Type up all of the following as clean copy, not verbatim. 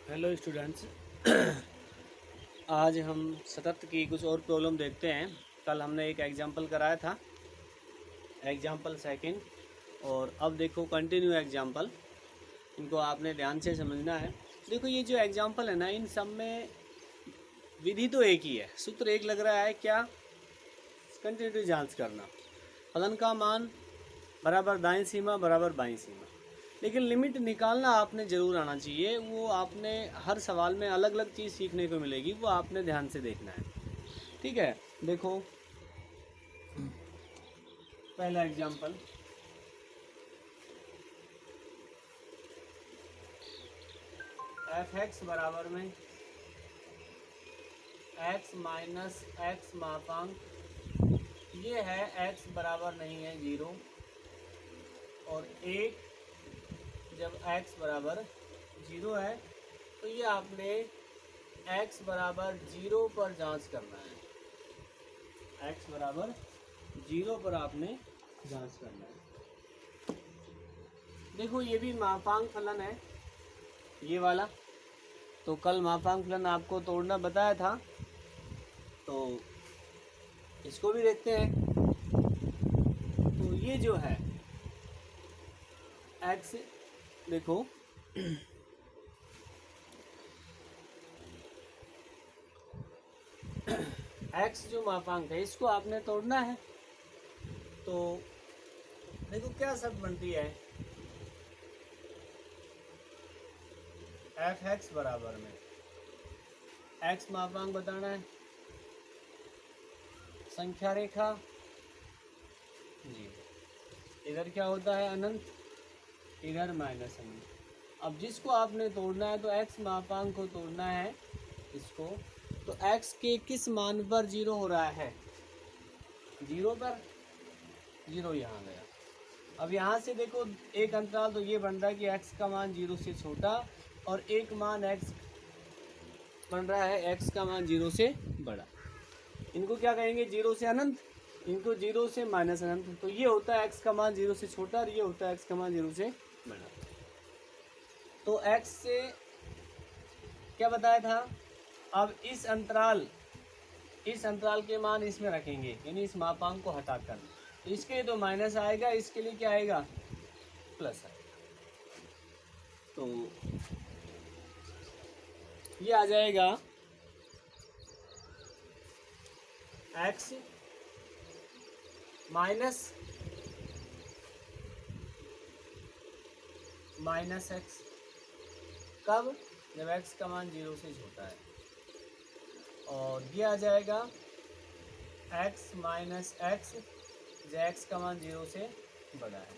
Hello students. आज हम सतत की कुछ और प्रॉब्लम देखते हैं। कल हमने एक एग्जाम्पल कराया था, एग्जाम्पल सेकंड, और अब देखो कंटिन्यू एग्जाम्पल। इनको आपने ध्यान से समझना है। देखो ये जो एग्जाम्पल है ना, इन सब में विधि तो एक ही है, सूत्र एक लग रहा है क्या, कंटिन्यूटी जांच करना। फलन का मान बराबर दाईं सीमा बराबर बाईं सीमा, लेकिन लिमिट निकालना आपने ज़रूर आना चाहिए। वो आपने हर सवाल में अलग अलग चीज़ सीखने को मिलेगी, वो आपने ध्यान से देखना है। ठीक है, देखो पहला एग्जांपल, एफ एक्स बराबर में एक्स माइनस एक्स मापांक, ये है एक्स बराबर नहीं है 0 और 1। जब एक्स बराबर 0 है तो ये आपने एक्स बराबर 0 पर जांच करना है। एक्स बराबर 0 पर आपने जांच करना है। देखो ये भी मापांक फलन है, ये वाला। तो कल मापांक फलन आपको तोड़ना बताया था, तो इसको भी देखते हैं। तो ये जो है एक्स, देखो एक्स जो मापांक है इसको आपने तोड़ना है। तो देखो क्या शर्त बनती है, एफ एक्स बराबर में एक्स मापांक बताना है, संख्या रेखा जी, इधर क्या होता है अनंत, इधर माइनस अनंत। अब जिसको आपने तोड़ना है तो एक्स मापांक को तोड़ना है इसको। तो एक्स के किस मान पर 0 हो रहा है, 0 पर, 0 यहाँ गया। अब यहाँ से देखो एक अंतराल, तो ये बन रहा है कि x का मान 0 से छोटा, और एक मान x बन रहा है x का मान 0 से बड़ा। इनको क्या कहेंगे, 0 से अनंत, इनको 0 से माइनस अनंत। तो ये होता है x का मान 0 से छोटा और ये होता है x का मान 0 से बड़ा। तो x से क्या बताया था, अब इस अंतराल के मान इसमें रखेंगे, यानी इस मापांक को हटाकर। तो इसके लिए तो माइनस आएगा, इसके लिए क्या आएगा, प्लस आएगा। तो ये आ जाएगा x माइनस एक्स, कब, जब x का मान 0 से छोटा है। और ये आ जाएगा x माइनस एक्स, जब x का मान 0 से बड़ा है।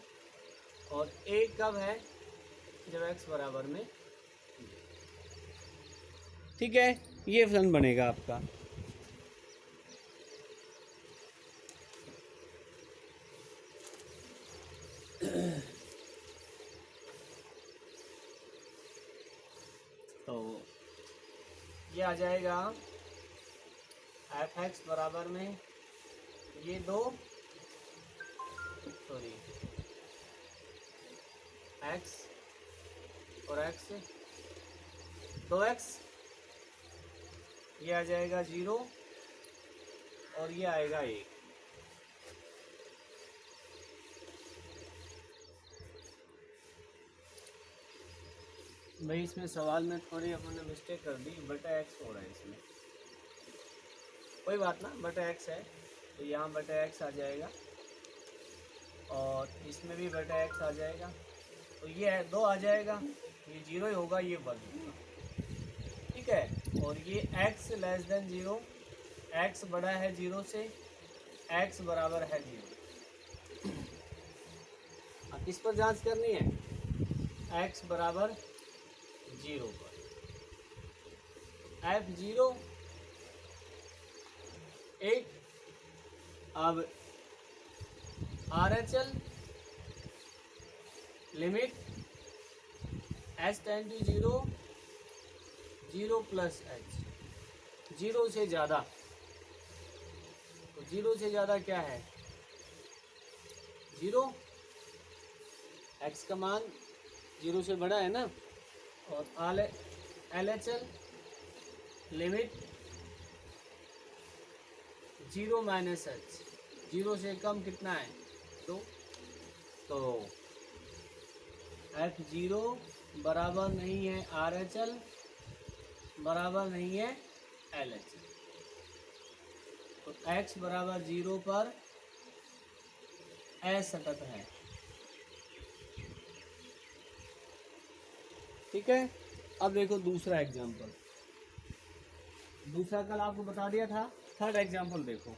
और एक कब है, जब x बराबर में, ठीक है, ये फलन बनेगा आपका। तो ये आ जाएगा एफ एक्स बराबर में ये एक्स और एक्स, 2x, ये आ जाएगा 0 और ये आएगा 1। भाई इसमें सवाल में थोड़ी अपने मिस्टेक कर दी, बटा एक्स हो रहा है इसमें, कोई बात ना, बटा एक्स है तो यहाँ बटा एक्स आ जाएगा और इसमें भी बटा एक्स आ जाएगा। तो ये है 2 आ जाएगा, ये 0 ही होगा, ये 1 होगा, ठीक है। और ये x लेस देन 0, x बड़ा है 0 से, x बराबर है 0। अब किस पर जांच करनी है, x बराबर 0 पर। f0 1। अब RHL limit h tend to 0, 0 plus h, 0 से ज़्यादा। तो 0 से ज़्यादा क्या है, 0, x का मान 0 से बड़ा है ना, और LHL लिमिट 0 माइनस h, 0 से कम कितना है 2, तो F0 बराबर नहीं है RHL, बराबर नहीं है LHL। तो x बराबर 0 पर असतत है। ठीक है, अब देखो दूसरा एग्जाम्पल, दूसरा कल आपको बता दिया था। थर्ड एग्जाम्पल देखो,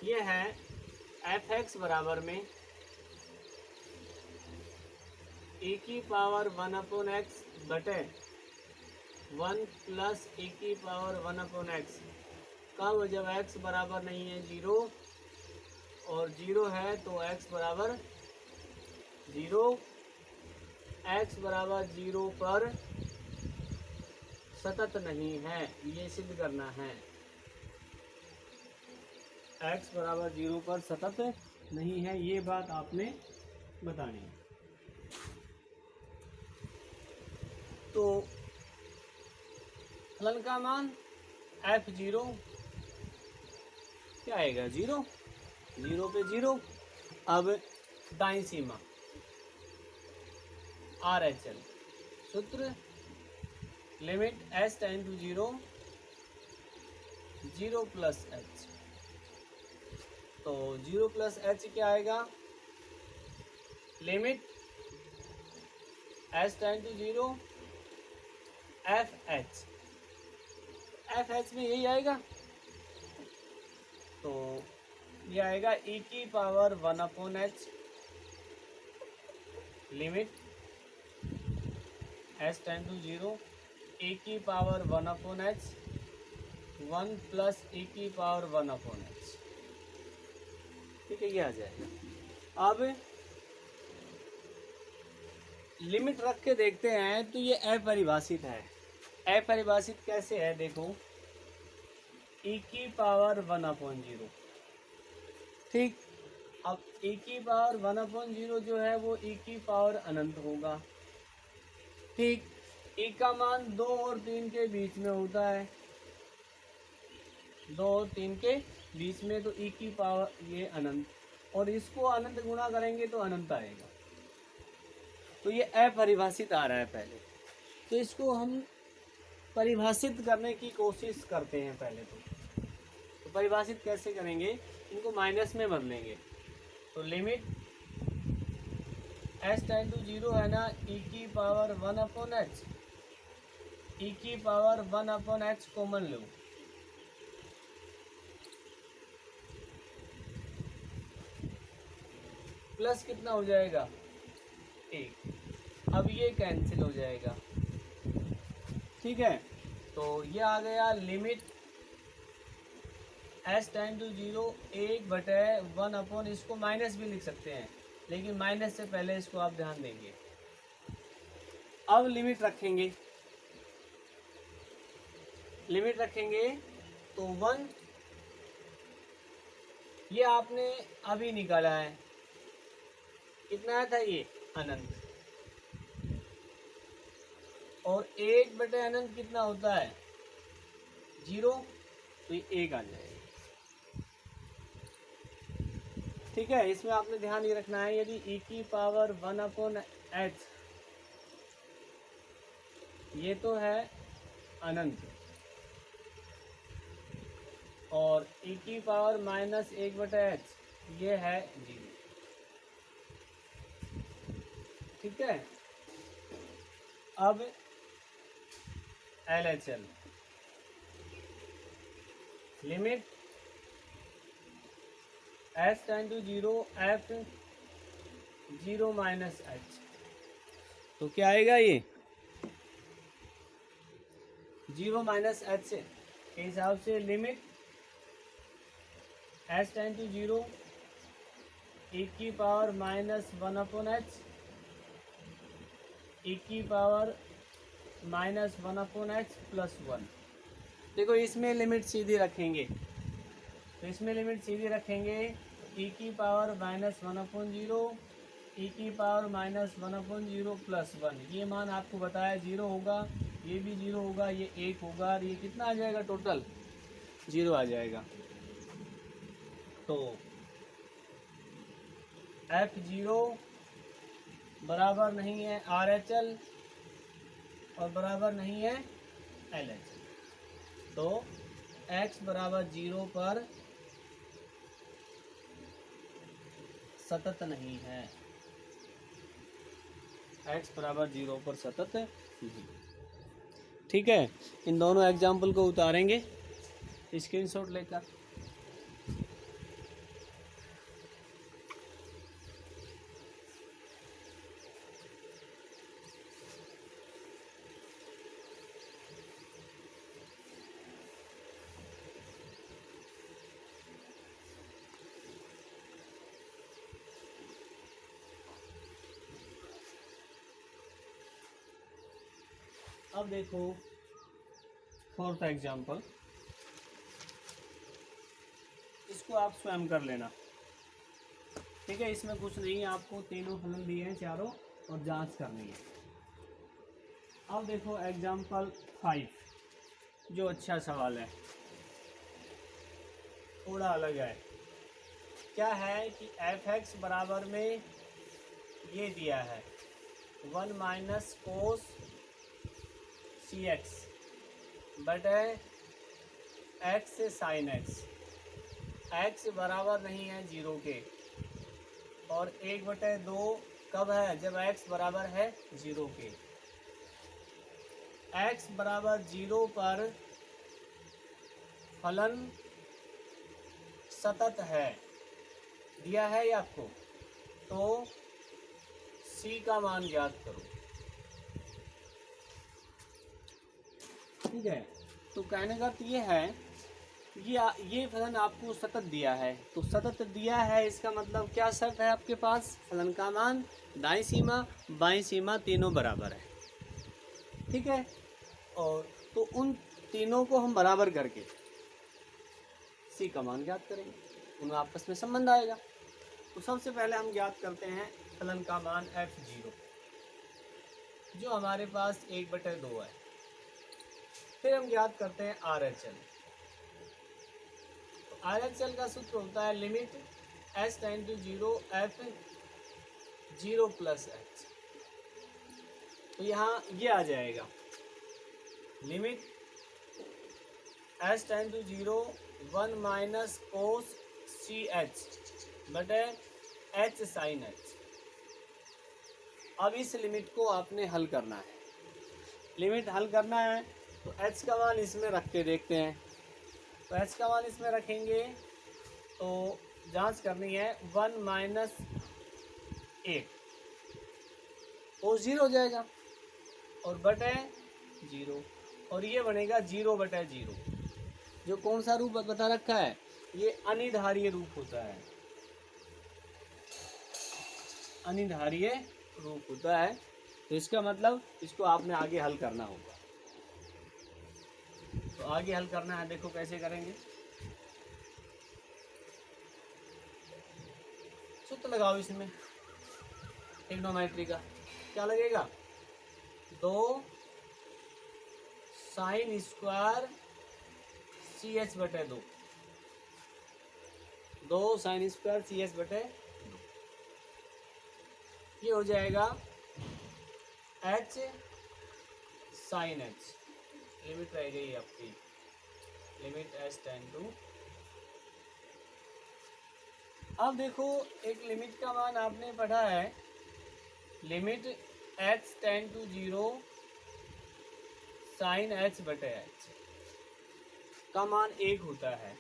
ये है f(x) बराबर में e की पावर 1/x बटे 1 प्लस e की पावर 1/x। कब? जब x बराबर नहीं है 0 और 0 है तो x बराबर 0, x बराबर 0 पर सतत नहीं है, ये सिद्ध करना है। x बराबर 0 पर सतत नहीं है, ये बात आपने बतानी है। तो फलन का मान F0 क्या आएगा 0, 0 पे 0। अब दाईं सीमा RHL सूत्र limit s tend to 0, 0 plus h। तो 0 प्लस h क्या आएगा, limit s tend to 0 FH, FH में यही आएगा। तो ये आएगा e की power 1/h limit s tend to 0 e की पावर 1/h 1 प्लस e की पावर 1/h। ठीक है, ये आ जाएगा। अब लिमिट रख के देखते हैं तो ये अपरिभाषित है। अपरिभाषित कैसे है देखो, e की पावर 1/0। ठीक, अब e की पावर 1/0 जो है वो e की पावर अनंत होगा। ठीक, e का मान 2 और 3 के बीच में होता है, 2 और 3 के बीच में, तो e की पावर ये अनंत, और इसको अनंत गुणा करेंगे तो अनंत आएगा। तो ये अपरिभाषित आ रहा है पहले, तो इसको हम परिभाषित करने की कोशिश करते हैं पहले। तो परिभाषित कैसे करेंगे, इनको माइनस में बदलेंगे। तो लिमिट s टेंड टू 0 है ना, e की पावर 1/h, e की पावर 1/h कॉमन लो, प्लस कितना हो जाएगा 1। अब ये कैंसिल हो जाएगा। ठीक है, तो ये आ गया लिमिट s टेंड टू 0 1/1, इसको माइनस भी लिख सकते हैं, लेकिन माइनस से पहले इसको आप ध्यान देंगे। अब लिमिट रखेंगे, लिमिट रखेंगे तो 1, ये आपने अभी निकाला है, कितना आया था ये अनंत, और 1/अनंत कितना होता है 0, तो ये 1 आ जाएगा। ठीक है, इसमें आपने ध्यान ये रखना है, यदि e की पावर 1/h, ये तो है अनंत, और e की पावर -1/h ये है 0। ठीक है, अब LHL limit s tend to 0 F0 minus h, तो क्या आएगा ये 0 माइनस h के हिसाब से limit s tend to 0 e की पावर -1/h, e की पावर -1/h प्लस 1। देखो इसमें लिमिट सीधी रखेंगे, तो इसमें लिमिट सीधी रखेंगे e की पावर -1/0 e की पावर -1/0 प्लस 1। ये मान आपको बताया 0 होगा, ये भी 0 होगा, ये 1 होगा, और ये कितना आ जाएगा टोटल 0 आ जाएगा। तो F0 बराबर नहीं है RHL और बराबर नहीं है LHL। तो x बराबर 0 पर सतत नहीं है, x बराबर 0 पर सतत नहीं। ठीक है, इन दोनों एग्जाम्पल को उतारेंगे स्क्रीनशॉट लेकर। अब देखो फोर्थ एग्जाम्पल, इसको आप स्वयं कर लेना। ठीक है, इसमें कुछ नहीं है, आपको तीनों फलन दिए हैं चारों और जांच करनी है। अब देखो एग्जाम्पल 5, जो अच्छा सवाल है, थोड़ा अलग है। क्या है कि f(x) बराबर में ये दिया है 1 माइनस कोस cx बटे x साइन x बराबर नहीं है 0 के, और 1/2 कब है, जब x बराबर है 0 के। x बराबर 0 पर फलन सतत है, दिया है ये आपको, तो c का मान ज्ञात करो। ठीक है, तो कहने का ये है, ये फलन आपको सतत दिया है, तो सतत दिया है इसका मतलब क्या शर्त है आपके पास, फलन का मान दाईं सीमा बाईं सीमा तीनों बराबर है। ठीक है, और तो उन तीनों को हम बराबर करके सी का मान ज्ञात करेंगे, उनमें आपस में संबंध आएगा। तो सबसे पहले हम ज्ञात करते हैं फलन का मान f0, जो हमारे पास 1/2 है। फिर हम ज्ञात करते हैं RHL। तो RHL का सूत्र होता है limit s tend to 0 f0 plus h। तो यहाँ ये आ जाएगा limit s tend to 0 1 minus cos CH बटे h साइन h। अब इस लिमिट को आपने हल करना है, लिमिट हल करना है, तो h का मान इसमें रख के देखते हैं। तो h का मान इसमें रखेंगे तो जांच करनी है 1 माइनस 1, वो 0 हो जाएगा, और बटे 0, और ये बनेगा 0/0। जो कौन सा रूप बता रखा है, ये अनिधारीय रूप होता है, अनिधारीय रूप होता है। तो इसका मतलब इसको आपने आगे हल करना होगा। तो आगे हल करना है, देखो कैसे करेंगे। सूत्र लगाओ इसमें ट्रिग्नोमेट्री का, क्या लगेगा 2 साइन स्क्वायर CH बटे 2, 2 साइन स्क्वायर CH बटे 2, ये हो जाएगा H साइन H। लिमिट रह गई आपकी, लिमिट s टेंड टू। अब देखो एक लिमिट का मान आपने पढ़ा है, limit h tend to 0 sine h बटे h का मान 1 होता है।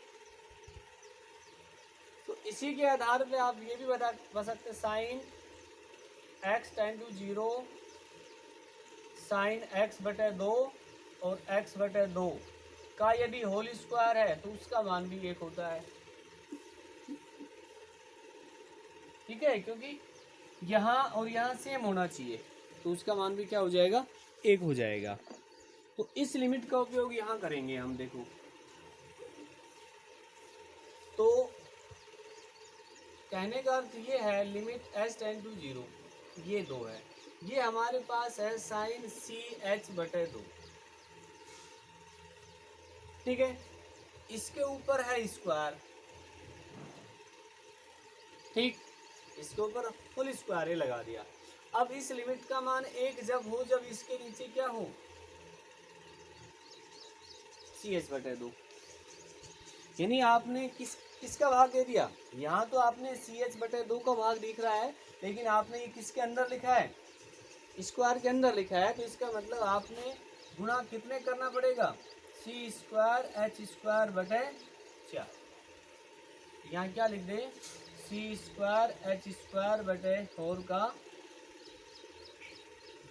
तो इसी के आधार पे आप ये भी बता सकते sine x tend to 0 sine x बटे 2 और x बटे 2 का यदि होल स्क्वायर है तो उसका मान भी 1 होता है। ठीक है, क्योंकि यहाँ और यहाँ सेम होना चाहिए, तो उसका मान भी क्या हो जाएगा 1 हो जाएगा। तो इस लिमिट का उपयोग यहाँ करेंगे हम। देखो तो कहने का अर्थ ये है लिमिट एच टेंड टू 0, ये 2 है, ये हमारे पास है साइन सी एच बटे 2, ठीक है। इसके ऊपर है स्क्वायर, ठीक, इसके ऊपर फुल स्क्वायर ये लगा दिया। अब इस लिमिट का मान 1 जब हो, जब इसके नीचे क्या हो, सी एच बटे 2, यानी आपने किसका भाग दे दिया, यहाँ तो आपने सी एच बटे 2 का भाग दिख रहा है, लेकिन आपने ये किसके अंदर लिखा है, स्क्वायर के अंदर लिखा है, तो इसका मतलब आपने गुणा कितने करना पड़ेगा, सी स्क्वायर एच स्क्वायर बटे 4, यहाँ क्या लिख दे, सी स्क्वायर एच स्क्वायर बटे 4 का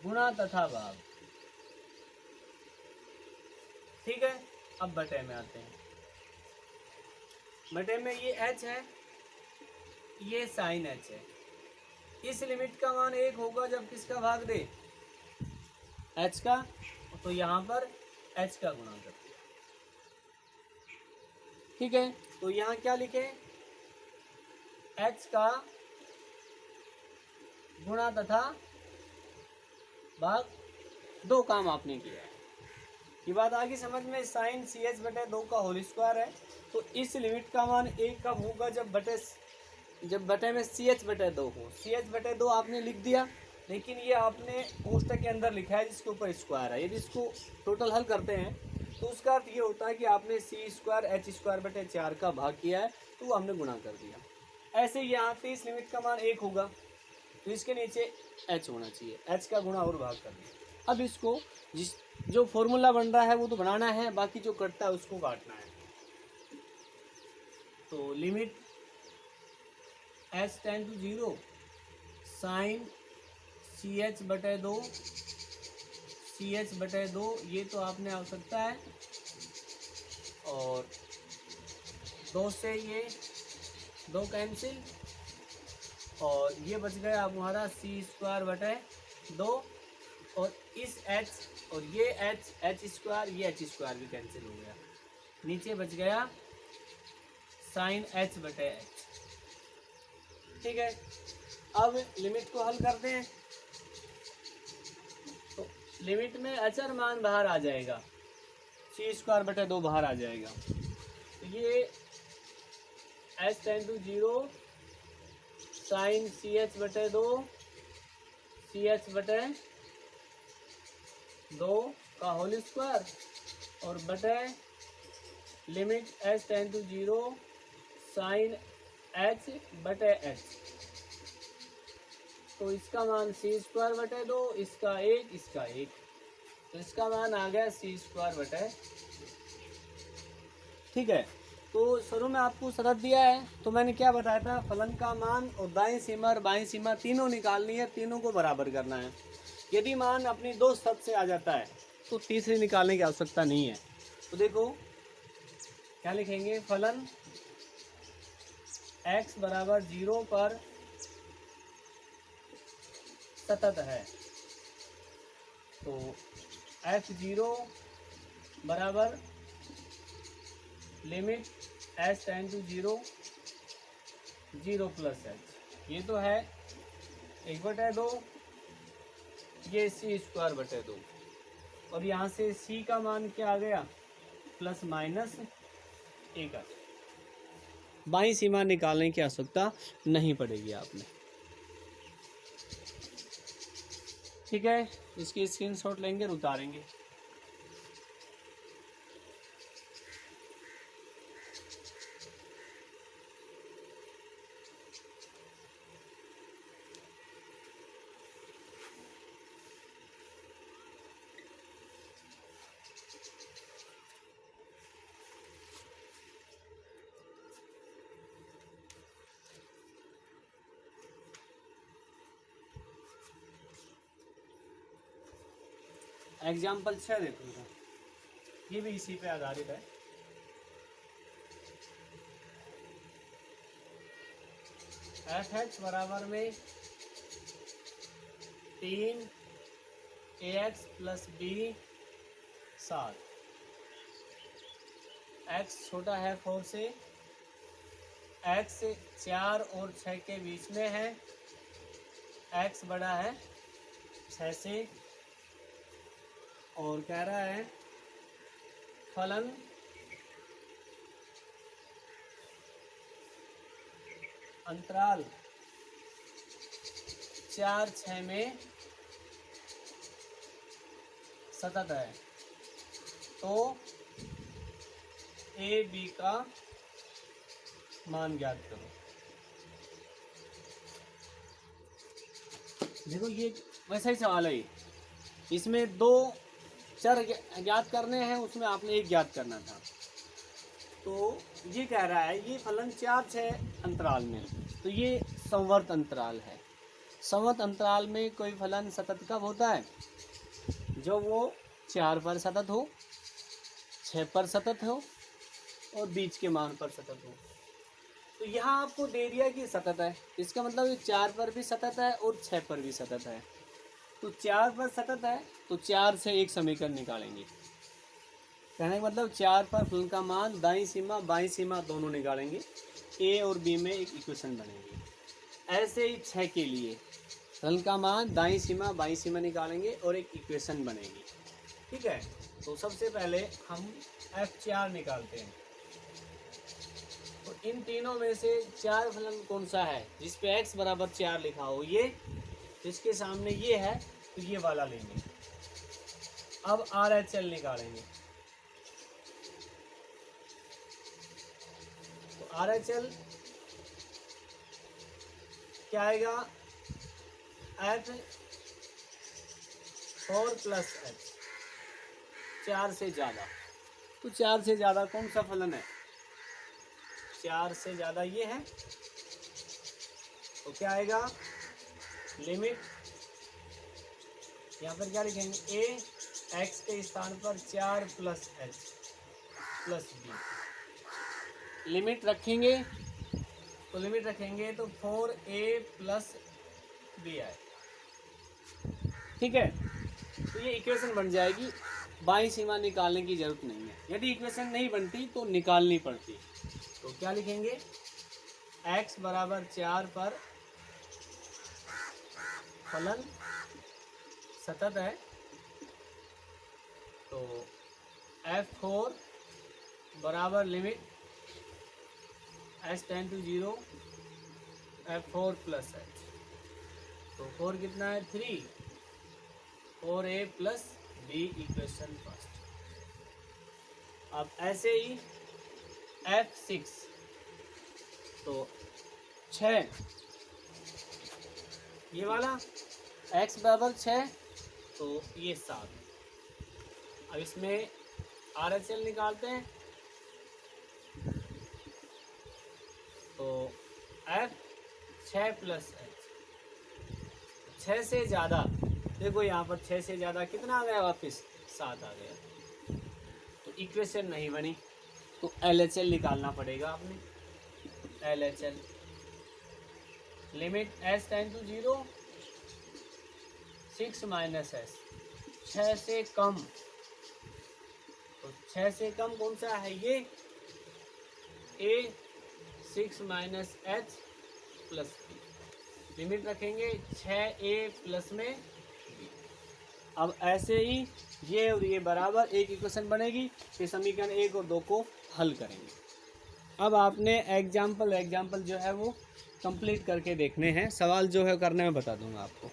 गुणा तथा भाग, ठीक है। अब बटे में आते हैं, बटे में ये h है, ये साइन h है, इस लिमिट का मान 1 होगा जब किसका भाग दे, h का, तो यहाँ पर h का गुणा कर दिया, ठीक है। तो यहाँ क्या लिखे, h का गुणा तथा भाग, 2 काम आपने किया है, ये बात आगे समझ में। साइन सी एच बटे 2 का होल स्क्वायर है, तो इस लिमिट का मान 1 कब होगा, जब बटे में सी एच बटे 2 हो, सी एच बटे 2 आपने लिख दिया, लेकिन ये आपने कोष्टक के अंदर लिखा है जिसके ऊपर स्क्वायर है, यदि इसको टोटल हल करते हैं तो उसका अर्थ ये होता है कि आपने सी स्क्वायर एच स्क्वायर बटे 4 का भाग किया है, तो वो हमने गुणा कर दिया। ऐसे यहाँ पे इस लिमिट का मान 1 होगा, तो इसके नीचे h होना चाहिए, h का गुणा और भाग कर दिया। अब इसको जो फॉर्मूला बन रहा है वो तो बनाना है, बाकी जो कटता है उसको काटना है। तो limit h tend to 0 sine C H बटे 2, सी एच बटे 2, ये तो आपने आवश्यकता है, और 2 से ये 2 कैंसिल, और ये बच गया हमारा सी स्क्वायर बटे 2, और इस h और ये h स्क्वायर, ये h स्क्वायर भी कैंसिल हो गया, नीचे बच गया साइन h बटे h, ठीक है। अब लिमिट को हल करते हैं, तो लिमिट में अचर मान बाहर आ जाएगा, सी स्क्वायर बटे 2 बाहर आ जाएगा, तो ये h tend to 0 sine C H बटे 2, सी एच बटे 2 का होल स्क्वायर, और बटे limit h tend to 0 sine h बटे h, तो इसका मान सी स्क्वायर बटे 2, इसका 1, इसका 1, तो इसका मान आ गया सी स्क्वायर बटे, ठीक है। तो शुरू में आपको शरत दिया है, तो मैंने क्या बताया था, फलन का मान और दाईं सीमा और बाईं सीमा तीनों निकालनी है, तीनों को बराबर करना है। यदि मान अपनी 2 शर्त से आ जाता है तो तीसरी निकालने की आवश्यकता नहीं है। तो देखो क्या लिखेंगे, फलन x बराबर 0 पर सतत है, तो f0 बराबर limit h tend to 0 0 plus h, ये तो है 1/2, ये सी स्क्वायर बटे 2, और यहाँ से c का मान क्या आ गया, प्लस माइनस 1 आ गया। बाईं सीमा निकालने की आवश्यकता नहीं पड़ेगी आपने, ठीक है। इसकी स्क्रीनशॉट लेंगे और उतारेंगे। एग्जाम्पल 6 देखो, ये भी इसी पे आधारित है। एफ एक्स बराबर में 3 ax प्लस बी 7, x छोटा है 4 से, x 4 और 6 के बीच में है, x बड़ा है 6 से, और कह रहा है फलन अंतराल 4-6 में सतत है, तो ए बी का मान ज्ञात करो। देखो ये वैसा ही सवाल है, इसमें 2 चर ज्ञात करने हैं, उसमें आपने एक ज्ञात करना था। तो ये कह रहा है ये फलन 4-6 अंतराल में, तो ये संवर्त अंतराल है। संवर्त अंतराल में कोई फलन सतत कब होता है? जो वो 4 पर सतत हो, 6 पर सतत हो और बीच के मान पर सतत हो। तो यहाँ आपको दे दिया कि सतत है, इसका मतलब ये 4 पर भी सतत है और 6 पर भी सतत है। तो 4 पर सतत है तो 4 से एक समीकरण निकालेंगे। कहने का मतलब 4 पर फलन का मान दाईं सीमा बाईं सीमा दोनों निकालेंगे, ए और बी में एक इक्वेशन बनेगी। ऐसे ही 6 के लिए फलन का मान दाईं सीमा बाईं सीमा निकालेंगे और एक इक्वेशन बनेगी। ठीक है, तो सबसे पहले हम F4 निकालते हैं। तो इन तीनों में से 4 फलन कौन सा है जिस पे x बराबर 4 लिखा हो? ये जिसके सामने ये है तो ये वाला लेंगे। अब RHL निकालेंगे। तो RHL क्या आएगा? F4 प्लस H, 4 से ज़्यादा। तो 4 से ज़्यादा कौन सा फलन है? 4 से ज़्यादा ये है, तो क्या आएगा? लिमिट यहाँ पर क्या लिखेंगे? a x के स्थान पर 4 plus h plus b। Limit रखेंगे तो 4a प्लस b आए। ठीक है, तो ये इक्वेशन बन जाएगी। बाईं सीमा निकालने की जरूरत नहीं है, यदि इक्वेशन नहीं बनती तो निकालनी पड़ती। तो क्या लिखेंगे? x बराबर 4 पर फलन सतत है, तो F4 बराबर limit h tend to 0 F4 plus h। तो 4 कितना है? 3, 4a plus b equation first. अब ऐसे ही F6, तो 6 ये वाला x बराबर 6, तो ये 7। अब इसमें RHL निकालते हैं। तो F 6 प्लस h, 6 से ज़्यादा, देखो यहाँ पर 6 से ज़्यादा कितना आ गया? वापस 7 आ गया। तो इक्वेशन नहीं बनी, तो LHL निकालना पड़ेगा आपने। LHL limit h tend to 0 6 minus h, 6 से कम। तो 6 से कम कौन सा है? ये a 6 minus h plus b। Limit रखेंगे 6a प्लस में b। अब ऐसे ही ये और ये बराबर एक इक्वेशन बनेगी, फिर समीकरण 1 और 2 को हल करेंगे। अब आपने एग्जाम्पल जो है वो कंप्लीट करके देखने हैं। सवाल जो है करने में बता दूंगा आपको।